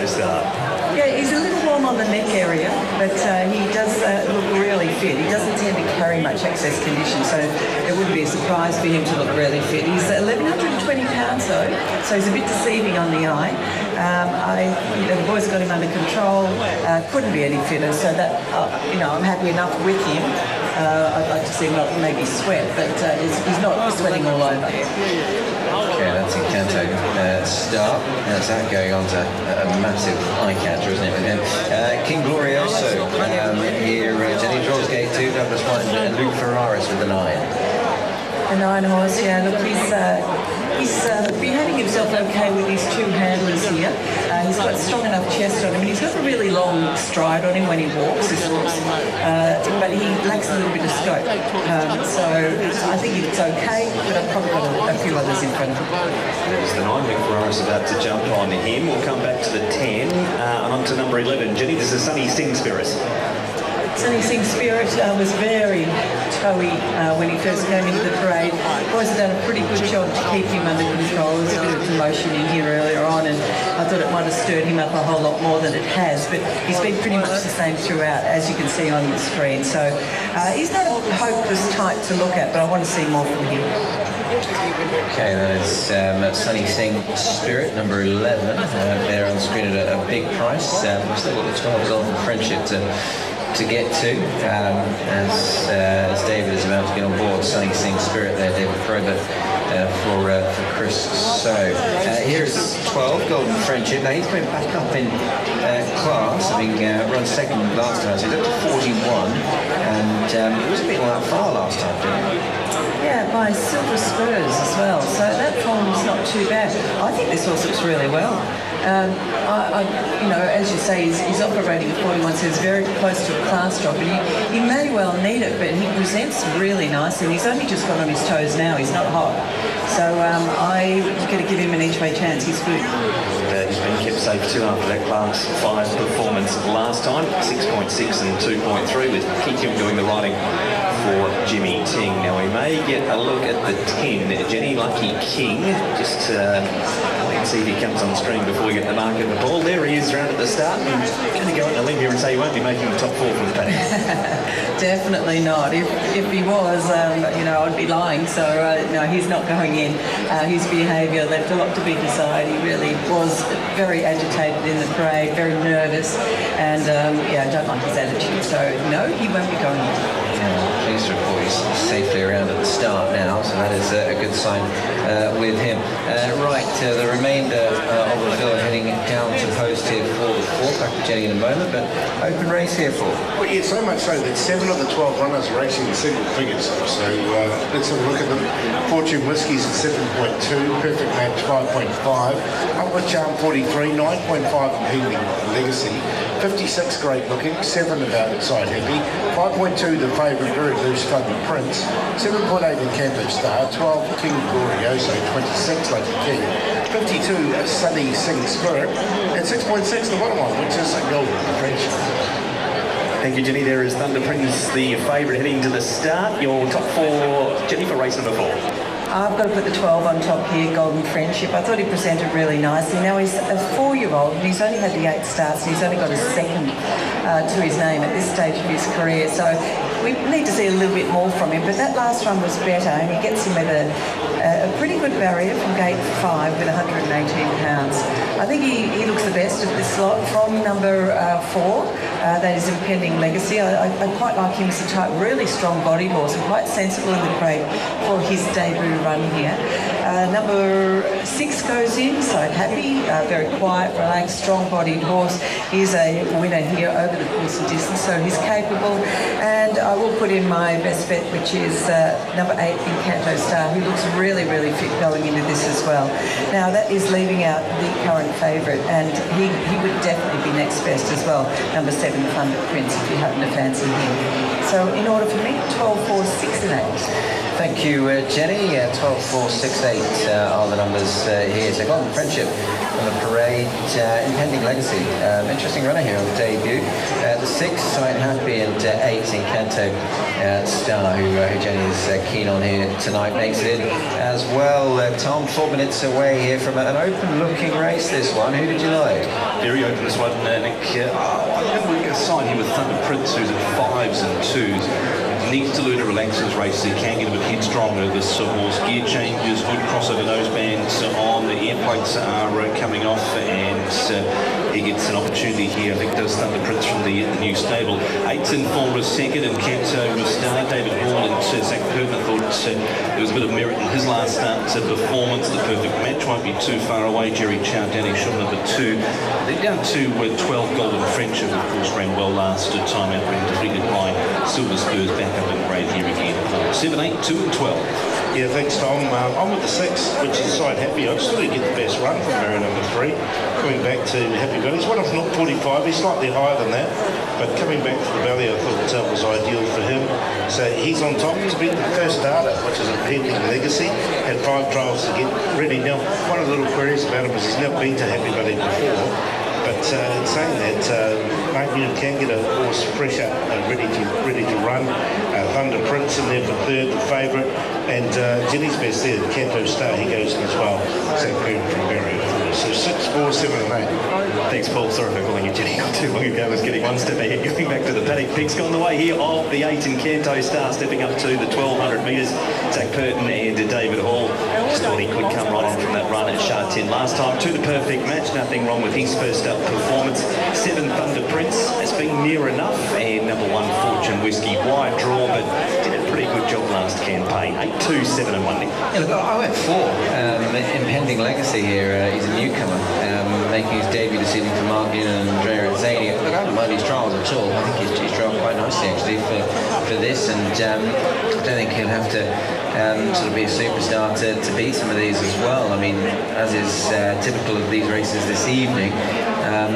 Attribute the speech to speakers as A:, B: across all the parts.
A: Canto start.
B: Yeah, he's a little warm on the neck area, but he does look really fit. He doesn't tend to carry much excess condition, so it wouldn't be a surprise for him to look really fit. He's 1,120 pounds though, so he's a bit deceiving on the eye. The boys got him under control, couldn't be any fitter, so that, I'm happy enough with him. I'd like to see him not maybe sweat, but he's not sweating all over.
C: Okay, that's a Canto start. That's that going on to a massive eye catcher, isn't it? And King Glorioso here, Jenny draws gate 2, Douglas White and Luke Ferraris with the 9.
B: The 9 horse, yeah, look, he's behaving himself okay with his 2 handlers here. He's got strong enough chest on him, and he's got a really long stride on him when he walks, this horse. But he lacks a little bit of scope. So I think it's okay, but I've probably got a few others in front of him.
A: There's the 9, Luke Ferraris about to jump on him. We'll come back to the 10, and on to number 11. Jenny, this is Sunny Sing Spirit.
B: Sunny Sing Spirit was very toey when he first came into the parade. Boys have done a pretty good job to keep him under control. There's a bit of commotion in here earlier on, and I thought it might have stirred him up a whole lot more than it has, but he's been pretty much the same throughout, as you can see on the screen. So he's not a hopeless type to look at, but I want to see more from him.
C: Okay, that is Sunny Sing Spirit, number 11, there on the screen at a big price. We've still got the 12 Golden Friendship to get to, as David is about to get on board. Sunny Sing Spirit there, David Probert for Chris. So here's 12 Golden Friendship. Now he's going back up in class, having run second last time, so he's up to 41, and he was a bit like far last time, didn't he?
B: Yeah, by Silver Spurs as well, so that form's not too bad. I think this horse looks really well. As you say, he's operating at 41, so he's very close to a class drop, and he may well need it, but he presents really nicely. He's only just got on his toes now, he's not hot. So I'm going to give him an each-way chance, he's good.
A: He's been kept safe too after that class 5 performance last time, 6.6 and 2.3, with Kikim doing the riding for Jimmy Ting. Now we may get a look at the 10, Jenny Lucky King, just let's see if he comes on screen before we get the mark of the ball. There he is round at the start. I'm going to go on a limb here and say he won't be making the top 4 from the paddock.
B: Definitely not. If he was, I'd be lying. So no, he's not going in. His behaviour left a lot to be desired. He really was very agitated in the parade, very nervous, and I don't like his attitude. So no, he won't be going in.
C: Pleased to report he's safely around at the start now, so that is a good sign with him. The remainder of the field heading down to post here for the 4th. Back to Jenny in a moment, but open race here for.
D: Well, yeah, so much so that 7 of the 12 runners are racing in single figures. So let's have a look at them. Fortune Whiskies at 7.2, Perfect Match 5.5, Upward Charm 43, 9.5 Impending Legacy, 56 Great Looking, 7 about Inside Happy, 5.2 the favourite Very Loose Thunder Prince, 7.8 Encanto Star, 12 King Glorioso, 26 Lucky King, 52 Sunny Sing Spirit, and 6.6 the bottom one, which is a Golden Friendship.
A: Thank you, Jenny. There is Thunder Prince, the favourite, heading to the start. Your top 4, Jenny, for race number 4.
B: I've got to put the 12 on top here, Golden Friendship. I thought he presented really nicely. Now he's a 4-year-old and he's only had the 8 starts and he's only got a second to his name at this stage of his career. So we need to see a little bit more from him, but that last run was better, and he gets him at a pretty good barrier from gate 5 with 118 pounds. I think he looks the best of this lot from number 4, that is Impending Legacy. I quite like him as a type, really strong body horse and quite sensible in the parade for his debut run here. Number 6 goes in, Side Happy, very quiet, relaxed, strong-bodied horse. He's a winner here over the course of distance, so he's capable. And I will put in my best bet, which is number 8, Encanto Star, who looks really, really fit going into this as well. Now, that is leaving out the current favourite, and he would definitely be next best as well, number 7, Thunder Prince, if you happen to fancy him. So in order for me, 12, 4, 6 and 8.
C: Thank you, Jenny. 12, 4, 6, 8 are the numbers here. So Golden Friendship on the parade. Impending Legacy, interesting runner here on the debut. The 6, Side Happy, and 8, Encanto Star, who Jenny is keen on here tonight, makes it in as well. Tom, 4 minutes away here from an open-looking race, this one. Who did you like?
A: Very
E: open this one, Nick. I think we're side here with Thunder Prince, who's at 5s and 2s. Needs to learn to relax his race. He can get a bit headstrong with this horse. Gear changes, good crossover nosebands on. The air plates are coming off, and he gets an opportunity here. I think does Thunder Prince from the new stable. 8's in form was second, and Canto was star. David Hall and Zach Purton thought there was a bit of merit in his last start performance. The perfect match won't be too far away. Jerry Chow, Danny Shaw, number 2. They're down to 12. Golden Friendship, of course, ran well last time out, being defeated by Silver Spurs back up in grade here again. 7, 8, 2 and 12.
D: Yeah, thanks, Tom. I'm with the 6, which is Side Happy. I just thought he'd get the best run from barrier number 3. Coming back to Happy Valley, he's 1/45. He's slightly higher than that, but coming back to the Valley, I thought that was ideal for him. So he's on top. He's beaten the first starter, which is a pending legacy. Had 5 trials to get ready. Now, one of the little queries about him is he's never been to Happy Valley before. But in saying that, mate, you can get a horse fresh up and ready to run. Thunder Prince in there for 3rd, the favourite, and Jenny's best there, Canto Star, he goes in as well. Zach Purton from Barrier 4. So 6, 4, 7 and 8.
A: Thanks, Paul. Sorry for calling you Jenny not too long ago. I was getting one step ahead. Going back to the paddock picks. Gone the way here of the 8 in Canto Star, stepping up to the 1200 metres. Zach Purton and David Hall. Just thought he could come right on from that run at Shah 10 last time. To the perfect match. Nothing wrong with his first up performance. 7 Thunder Prince has been near enough. And number 1 Fortune Whiskey. Wide draw, but did a pretty good job last campaign. 8, 2, 7 and 1.
C: Yeah, look, I went 4. Impending Legacy here. He's a newcomer, making his debut this evening for Mark Newman and Andrea Zany. Look, I don't mind his trials at all. I think he's trialled quite nicely actually for this, and I don't think he'll have to sort of be a superstar to beat some of these as well. I mean, as is typical of these races this evening,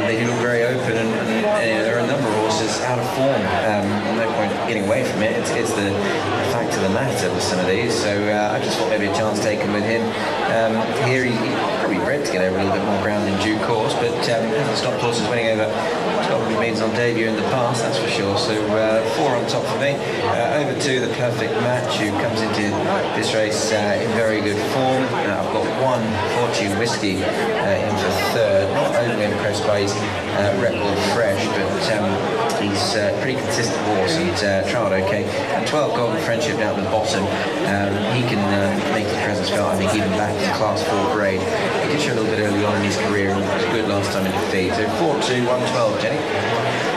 C: they do look very open, and there are a number of horses out of form. No point getting away from it. It's the fact of the matter with some of these. So I just thought maybe a chance taken with him. Here he probably bred to get over a little bit more ground in due course, but hasn't stopped horses winning over 12 means on debut in the past, that's for sure. So 4 on top for me. Over to the perfect match, who comes into this race in very good form. I've got 1 Fortune Whiskey in for 3rd. Not overly impressed by his record fresh, but he's a pretty consistent horse and trialled okay. And 12 Golden Friendship down at the bottom. He can make his presence felt, I think, even back in Class 4 grade. He did show a little bit early on in his career and was good last time in defeat. So 4-2, 1-12, Jenny.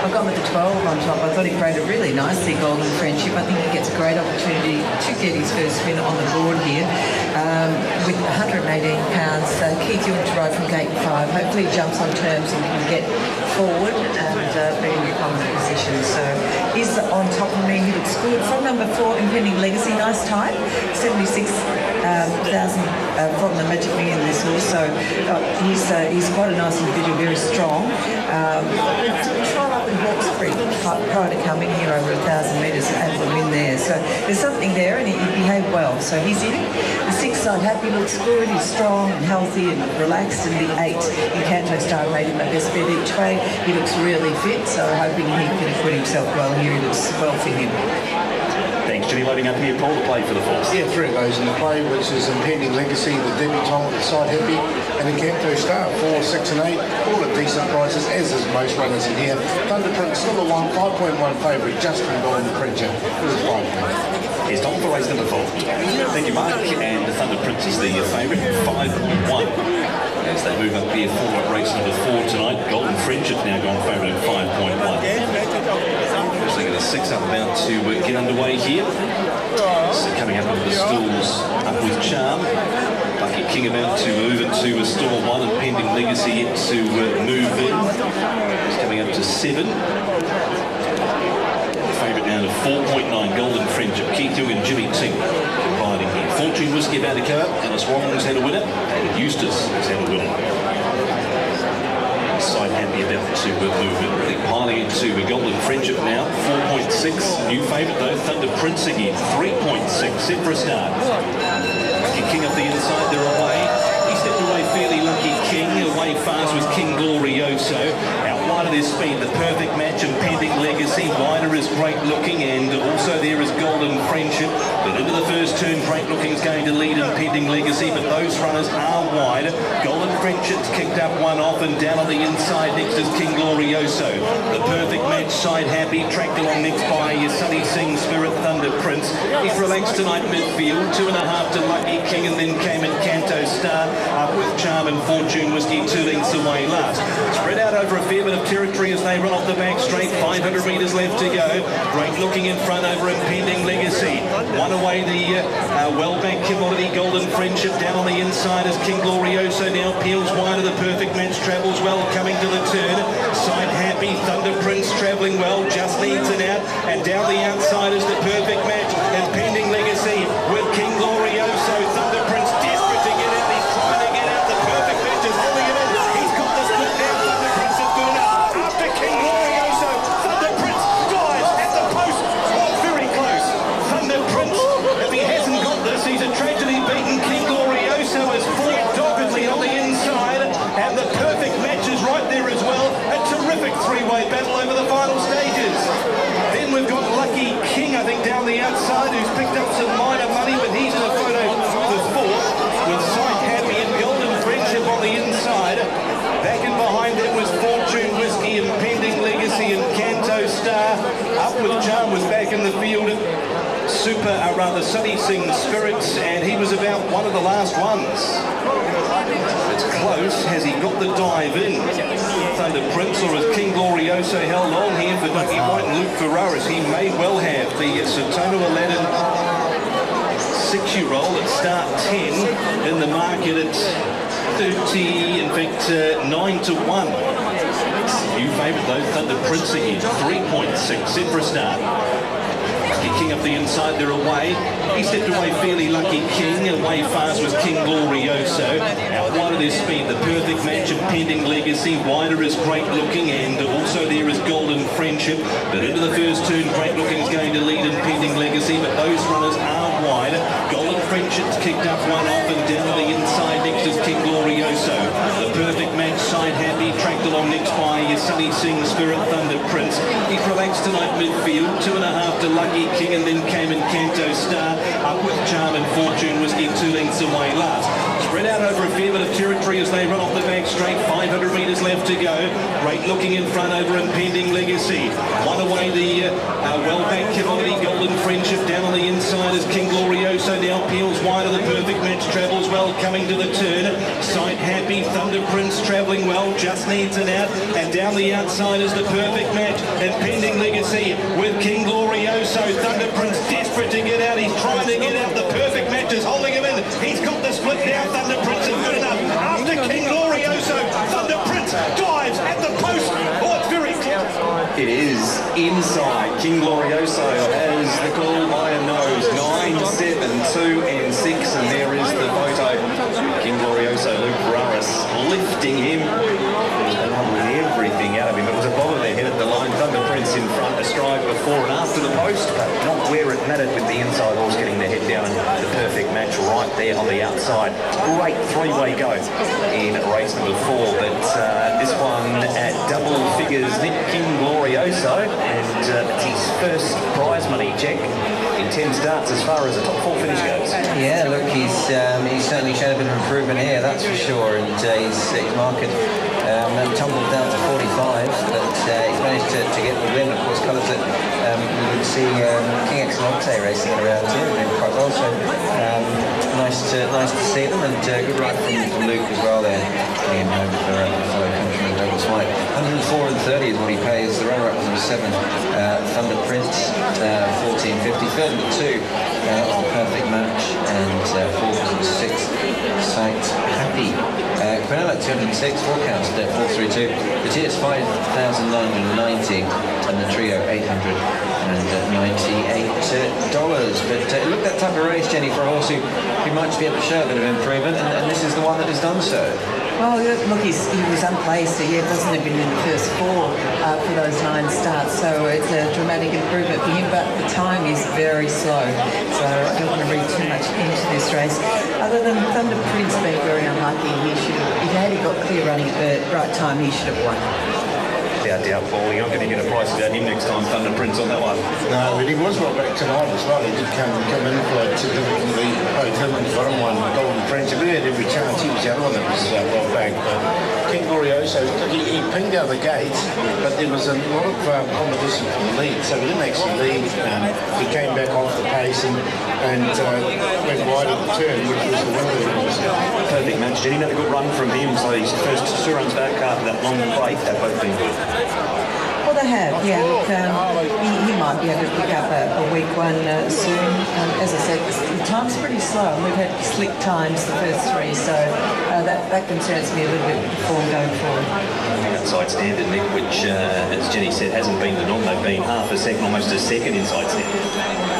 B: I've gone with the 12 on top. I thought he graded really nicely, Golden Friendship. I think he gets a great opportunity to get his first win on the board here. With 118 pounds, Keith Ewing to ride from gate 5. Hopefully he jumps on terms and can get forward and be in a prominent position. So he's on top of me. He looks good. From number 4, Impending Legacy, nice time. 76,000 from the Magic Million this horse. So he's quite a nice individual, very strong. Trial up in Hawkesbury prior to coming here over 1,000 metres and able to win there. So there's something there, and he behaved well. So he's in. The 6 Side Happy looks good. He's strong and healthy and relaxed. And the 8 in Canto Star rated my best bet each way. He looks really fit, so hoping he can acquit himself well here. He looks well for him.
A: Thanks, Jimmy. Loading up here, Paul, to play for the Force.
D: Yeah, 3 of those in the play, which is Impending Legacy, the debutant with Side Happy, and the Canto Star, 4, 6 and 8, all at decent prices, as is most runners in here. Thunder Prince, still a 5.1 favourite, just from Golden Friendship. It was 5 points.
A: Here's Tom for race number 4. Thank you, Mark. And the Thunder Prince is the favourite, 5-1. As they move up here for race number 4 tonight, Golden Friendship now gone favourite at 5.1. So they got a 6 up about to get underway here. So coming up into the stalls, up with Charm. Lucky King about to move into a stall 1, and Pending Legacy yet to move in. It's coming up to 7. Favourite now to 4.9, Golden Friendship. Keith Ewing and Jimmy Ting combining here. Fortune Whiskey about to come up. Alice Warren's had a winner. David Eustace has had a winner. Side Happy about to move in. They're piling into a Golden Friendship now. 4.6. New favourite though, Thunder Prince again. 3.6. Set for a start. Lucky King up the inside, they're away. He stepped away fairly, Lucky King. Away fast was King Glorioso. Out wide
E: wide of their speed, the perfect match, Impending Legacy. Wider is Great Looking, and also there is Golden Friendship. But into the first turn, Great Looking is going to lead Impending Legacy, but those runners are wide. Golden Friendship's kicked up one off, and down on the inside next is King Glorioso. The perfect match, Side Happy, tracked along next by Sunny Sing, Spirit, Thunder Prince. He's relaxed tonight midfield, 2.5 to Lucky King, and then came in Canto Star, up with Charm and Fortune Whiskey, 2 lengths away last. Spread out over a fair bit of territory as they run off the back straight, 500 metres left to go. Great Looking in front over Impending Legacy. One away the well-backed Commodity, Golden Friendship. Down on the inside is King Glorioso, now peels wide of the perfect match, travels well, coming to the turn. Side Happy, Thunder Prince travelling well, just needs it out, and down the outside is the perfect match, Impending Legacy with King Glorioso. Thunder Prince desperate to get out, he's trying to get out, the perfect match is holding him in, he's got the split down, Thunder Prince is good enough, after King Glorioso, Thunder Prince dives at the post, oh very close, Thunder Prince, if he hasn't got this, he's a tragedy beaten. King Glorioso is fought doggedly on the inside, and the perfect match is right there as well, a terrific three-way battle over the final stages. Then we've got Lucky King, I think, down the outside, who's picked up some minor money, but he's in a photo for fourth, with Side Happy and Golden Friendship on the inside. Back and behind them was Fortune Whiskey, Impending Legacy, and Canto Star. Up with Charm was back in the field. Sunny Sing Spirits, and he was about one of the last ones. It's close. Has he got the dive in? Thunder Prince, or is King Glorioso held on here for Ducky White and Luke Ferraris? He may well have. The Satono Aladdin 6-year-old at start 10 in the market at 30, in fact 9 to 1. New favourite though, Thunder Prince again, 3.6 set for a start. King up the inside, they're away. He stepped away fairly, Lucky King. Away fast was King Glorioso. Out wide of their speed, the perfect match, Impending Legacy. Wider is Great Looking, and also there is Golden Friendship. But into the first turn, Great Looking is going to lead Impending Legacy, but those runners are wide. Golden Friendship's kicked up one off, and down on the inside next is King Glorioso. The perfect match, Side Happy, tracked along next by Sunny Sing, Spirit, Thunder Prince. He's relaxed tonight midfield, 2.5 to Lucky King, and then came in Canto Star, up with Charm and Fortune Whiskey, 2 lengths away last. Spread out over a fair bit of territory as they run off the back straight, 500 metres left to go. Great Looking in front over Impending Legacy. One away the well-backed Commodity, Golden Friendship. Down on the inside is King Glorioso, now peels wide of the perfect match, travels well, coming to the turn. Side Happy, Thunder Prince travelling well, just needs it out, and down the outside is the perfect match, Impending Legacy with King Glorioso. Thunder Prince desperate to get out, he's trying to get out, the perfect match is holding him in, he's got the split down, Thunder Prince is good enough, after King Glorioso, Thunder Prince dives at the post, oh it's very close.
A: It is inside. King Glorioso has the call by a nose, 9, 7, 2 and 6, and there is the photo. King Glorioso, Luke Ferraris lifting him, with everything out of him. It was above their head at the line. Thunder Prince in front, astride before and after the post, but not where it mattered, with the inside horse getting their head down, and the perfect match right there on the outside. Great three-way go in race number 4, but this one at double figures, Nick King Glorioso, and it's his first prize money check in 10 starts as far as the top 4 finish goes.
C: Yeah, look, he's certainly shown a bit of improvement here, that's for sure, and his market tumbled down to 45, but he's managed to get the win. Of course, colours that we would see King Excellente racing around here, doing quite well, so nice to see them, and good ride from Luke as well there, getting him home for fellow countryman Douglas White. 104 and 30 is what he pays. The runner-up was number 7, Thunder Prince, 14.50. Third and 2 was the perfect match, and fourth was number 6, Sight Happy. Quinella 206, 4 counts at 432. The tier's $5,990, and the trio $898. But it looked that type of race, Jenny, for a horse who might be able to show a bit of improvement, and this is the one that has done so.
B: Well, look, he was unplaced, so yeah, wasn't even in the first 4 for those 9 starts, so it's a dramatic improvement for him, but the time is very slow, so I don't want to read too much into this race. Other than Thunder Prince being very unlucky, if he got clear running at the right time, he should have won.
A: without doubt, Paul. You're not going to get a price about him next time, Thunder Prince, on that one.
D: No, but he was well back tonight as well. He did come in for significantly. Both him and the bottom one, Golden Friendship. He had every chance. He was the other one that was well back. But King Glorioso, he pinged out the gate, but there was a lot of competition for the lead, so he didn't actually lead. He came back off the pace and went wide at the turn, which was the winner.
A: Perfect match, Jenny. Another good run from him. So his first 2 runs back after that long break. They've both been good.
B: Well, they have, yeah. Look, he might be able to pick up a weak one soon. As I said, the time's pretty slow. We've had slick times the first 3, so that concerns me a little bit with the form going forward.
A: Outside standard, Nick, which, as Jenny said, hasn't been the norm. They've been half a second, almost a second inside standard.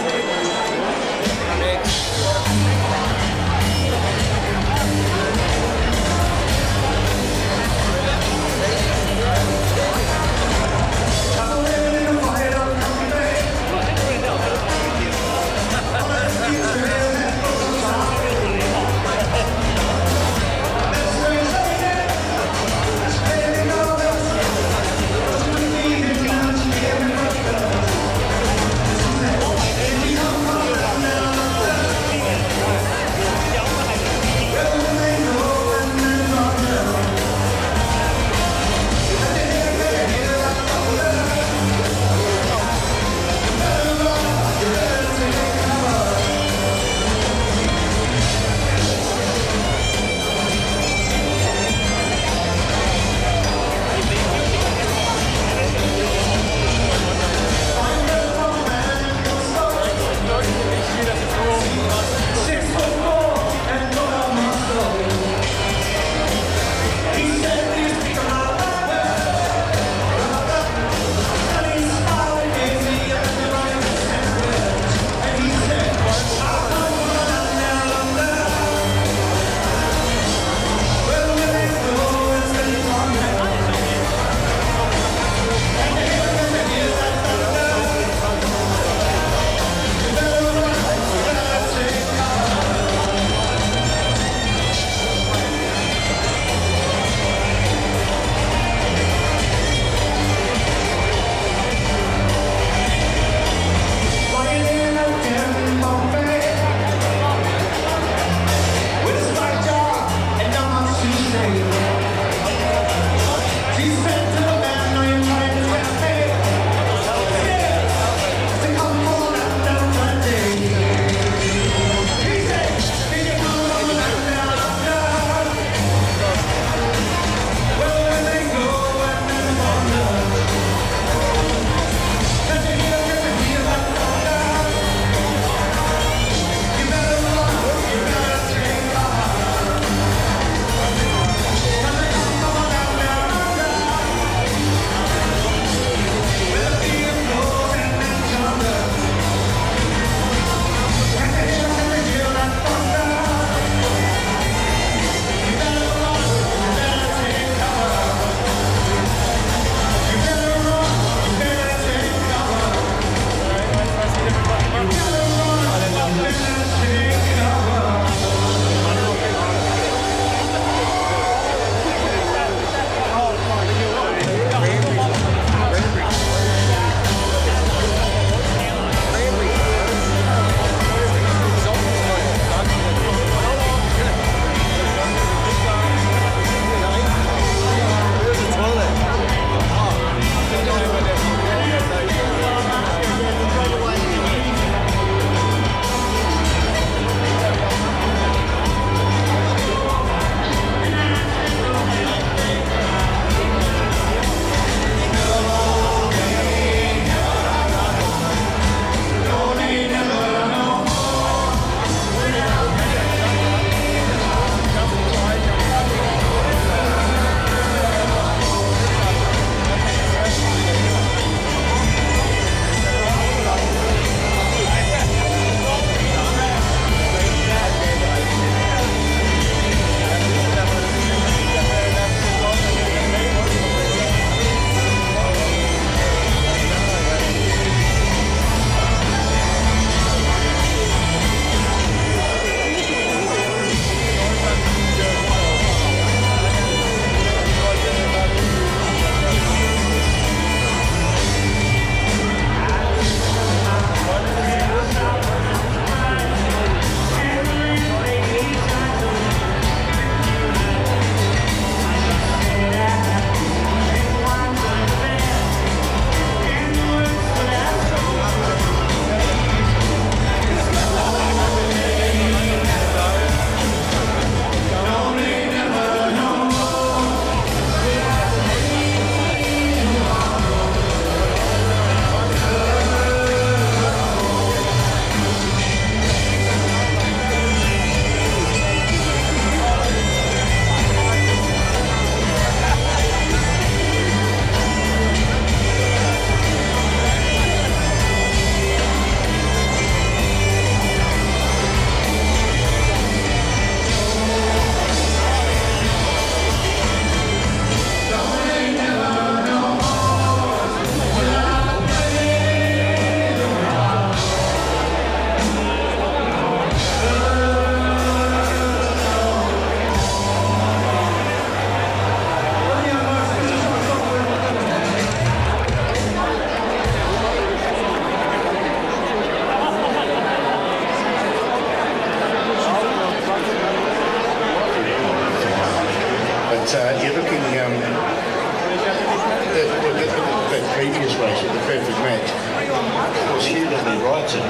D: budget,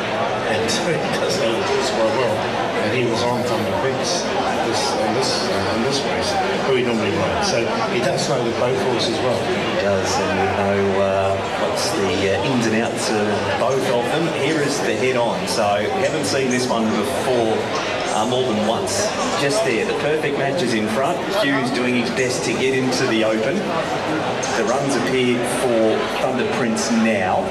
D: and he does know the horse quite well. And he was on Thunder Prince in this race, who he normally rides. So he does know the both horses well.
A: He does, and we know what's the ins and outs of both of them. Here is the head-on. So we haven't seen this one before more than once. Just there, the perfect match is in front. Hugh's doing his best to get into the open. The runs appear for Thunder Prince now.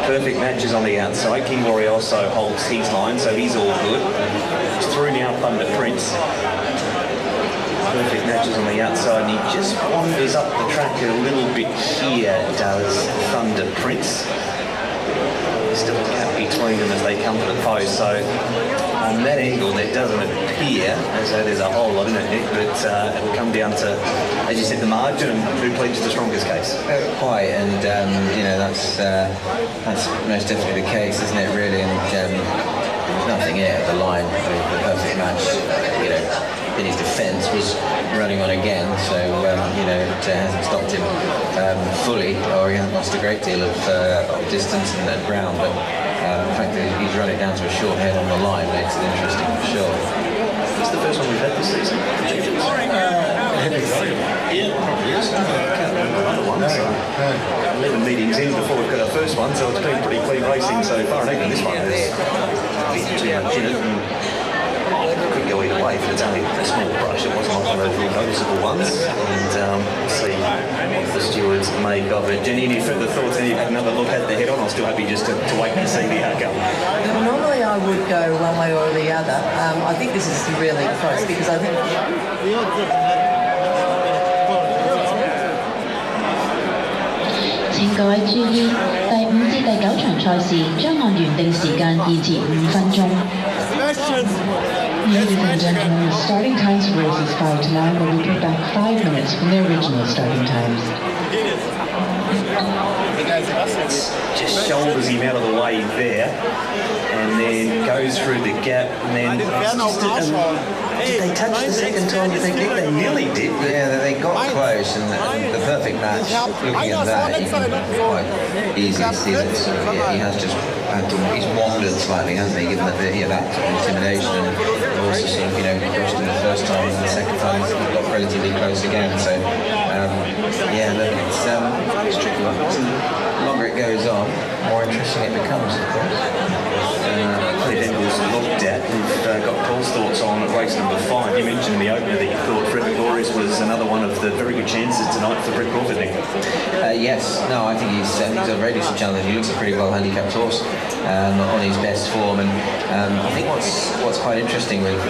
A: Perfect matches on the outside. King Warrior also holds his line, so he's all good. It's through now Thunder Prince. Perfect matches on the outside, and he just wanders up the track a little bit here, does Thunder Prince. Still a gap between them as they come to the post, so on that angle there doesn't appear as though there's a whole lot in it, Nick, but it'll come down to, as you said, the margin and who pleads the strongest case.
C: Quite, and you know, that's most definitely the case, isn't it, really? And there's nothing in it at the line. The perfect match, you know, in his defence was running on again, so you know, it hasn't stopped him fully, or he hasn't lost a great deal of distance and ground, but the fact that he's run it down to a short head on the line makes it interesting for sure.
A: It's the first one we've had this season.
D: Yeah, probably is.
A: Can't remember another one. So 11 meetings in before we've got our first one, so it's been pretty clean racing so far, and even this one has been too much in it. And could go either way, but it's only a small brush. It wasn't one of those real noticeable ones. And we'll see what the stewards make of it. Jenny, any further thoughts? Any another look at the head-on? I'm still happy just to wait and see the outcome.
B: Normally I would go one way or the other. I think this is really close because I think...
F: 請各位注意，第5至第9場賽事將按原定時間延遲5分鐘。Ladies and gentlemen, the starting times for races 5 to 9 will be put back 5 minutes from their original starting times.
A: Just shoulders him out of the way there, and then goes through the gap, and then did they touch the second time? Did they think they nearly did?
C: Yeah, they got close, and the perfect match. Looking at that, it's quite easy to see that sort of, yeah, he has just he's wandered slightly, hasn't he? Given that that sort of intimidation, and also sort of, you know, brushed him the first time, and the second time he got relatively close again. So yeah, look, it's a tricky one. The longer it goes on, more interesting it becomes, of course.
A: Plenty of angles looked at. We've got Paul's thoughts on race number 5. You mentioned in the opener that you thought Frederick Glorious was another one of the very good chances tonight for Brett Crawford, Nick.
C: Yes, no, I think he's a very decent challenger. He looks a pretty well handicapped horse on his best form, and I think what's quite interesting with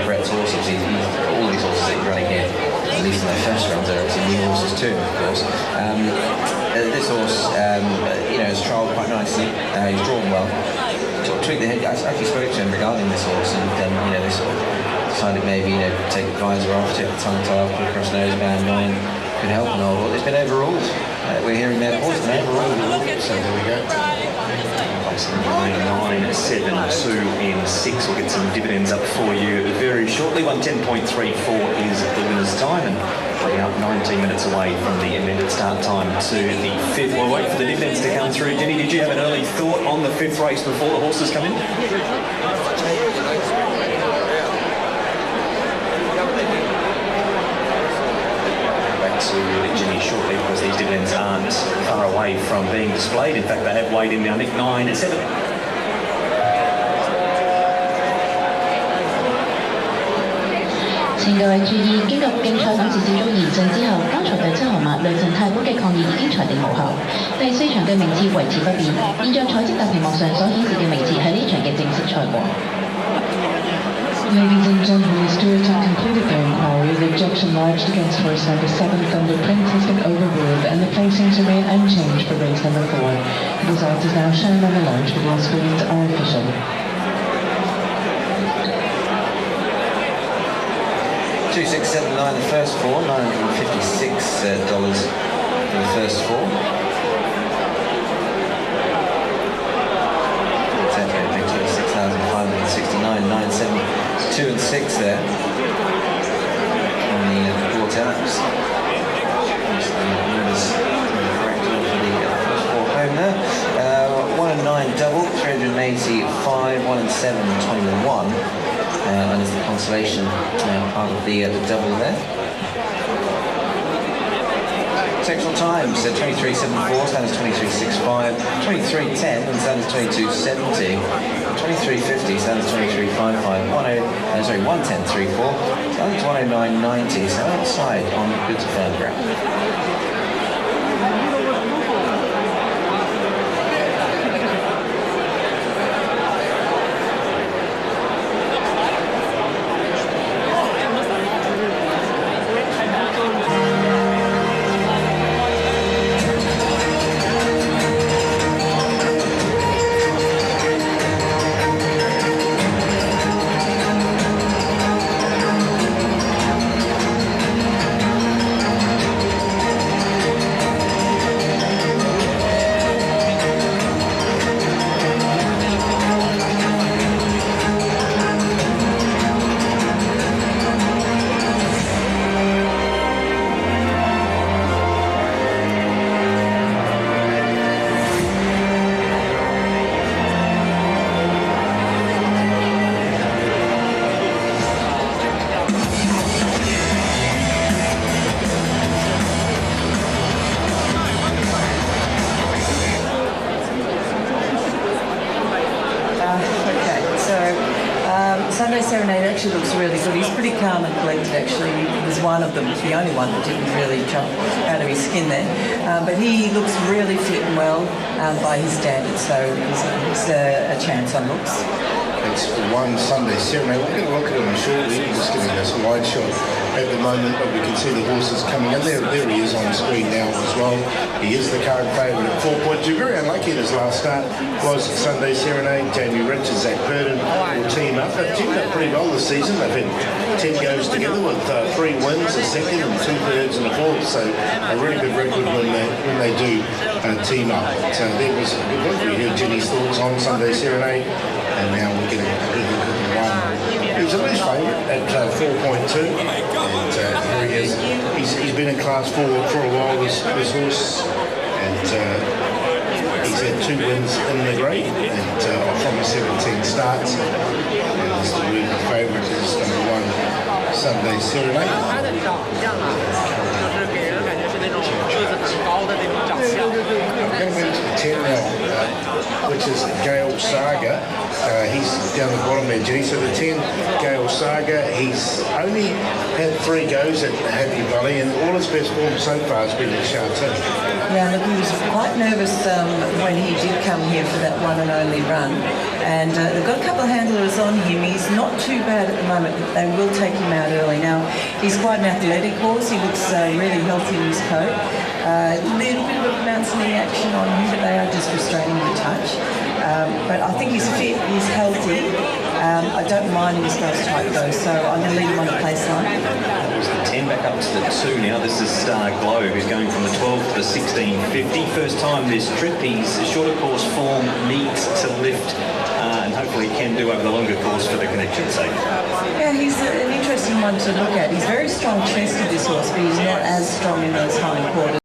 C: Brett's horses, all these horses that he's running here, at least in their first runs, are some new horses too, of course. This horse, you know, has trialled quite nicely. He's drawn well. Sort of tweaked the head. I actually spoke to him regarding this horse, and you know, they sort of decided maybe, you know, take the visor off, take the tongue tie off, put across noseband, knowing could help and all. But it's been overruled. We're hearing their horse been overruled. So there we go.
A: Place number 9, 7, 2 in 6. We'll get some dividends up for you very shortly. 1:10.34 is the winner's time, and we're out 19 minutes away from the amended start time to the 5th. We'll wait for the dividends to come through. Jenny, did you have an early thought on the 5th race before the horses come in? Back to Jenny shortly, because these dividends aren't far away from being displayed. In fact, they have weighed in now, Nick. 9, 7.
F: 請各位注意，經過競賽審視小組研訊之後，剛才第7號馬雷神太保嘅抗議已經裁定無效。第4場嘅名次維持不變，現在彩色大屏幕上所顯示嘅名次係呢場嘅正式賽果。Ladies and gentlemen, the stewards have completed their inquiry. The objection lodged against horse number 7, Thunder Prince, has been overruled, and the placings remain unchanged for race number 4. The result is now shown on the large video screens are official.
C: 2679 the first 4, $956 for the first 4. Exactly, 26,569, 972 and 6 there on the quarters. Correct order for the first 4 home there. 1 and 9 double, $300. 7:21, and is the consolation part of the double there. Sectional times, 23.74, standards 23.65, 23.10, and standards 22.70, 23.50, standards 23.55, 110.34, standards 109.90, so outside on good to firm ground.
B: Sunday Serenade actually looks really good. He's pretty calm and collected actually. He was one of them, the only one that didn't really jump out of his skin there. But he looks really fit and well by his standards, so he's a chance on looks.
D: It's one Sunday Serenade. We're going to look at him shortly. We're just getting this wide shot at the moment, but we can see the horses coming in. There he is on the screen now as well. He is the current favourite at 4.2. Very unlucky in his last start was Sunday Serenade. Jamie Richards, Zach Purdon will team up. They've teamed up pretty well this season. They've had 10 goes together with 3 wins, a second and 2 thirds and a fourth. So a really good record when they do team up. So there was a good look. We heard Jenny's thoughts on Sunday Serenade. And now we're getting a good look at the one. He was a loose favourite at 4.2, and here he is. He's been in Class 4 for a while, this horse, and he's had 2 wins in the grade, and from his 17 starts. And this the favourite is number 1, Sunday Serenade. I'm going to move to the 10 now, which is Gale Saga. He's down the bottom there, Jenny. So the 10, Gale Saga, he's only had 3 goes at Happy Valley, and all his best form so far has been at Charlton.
B: Yeah, look, he was quite nervous when he did come here for that one and only run. And they've got a couple of handlers on him. He's not too bad at the moment, but they will take him out early. Now, he's quite an athletic horse. He looks really healthy in his coat. A little bit of a bounce knee action on him, but they are just restraining the touch. But I think he's fit, he's healthy. I don't mind his nose tight though, so I'm going to leave him on the place line.
A: There's the 10 back up to the 2 now. This is Star Globe, who's going from the 12 to the 16.50. First time this trip. He's shorter course form, needs to lift, and hopefully can do over the longer course for the connection's sake.
B: Yeah, he's an interesting one to look at. He's very strong chested, this horse, but he's not as strong in those hind quarters.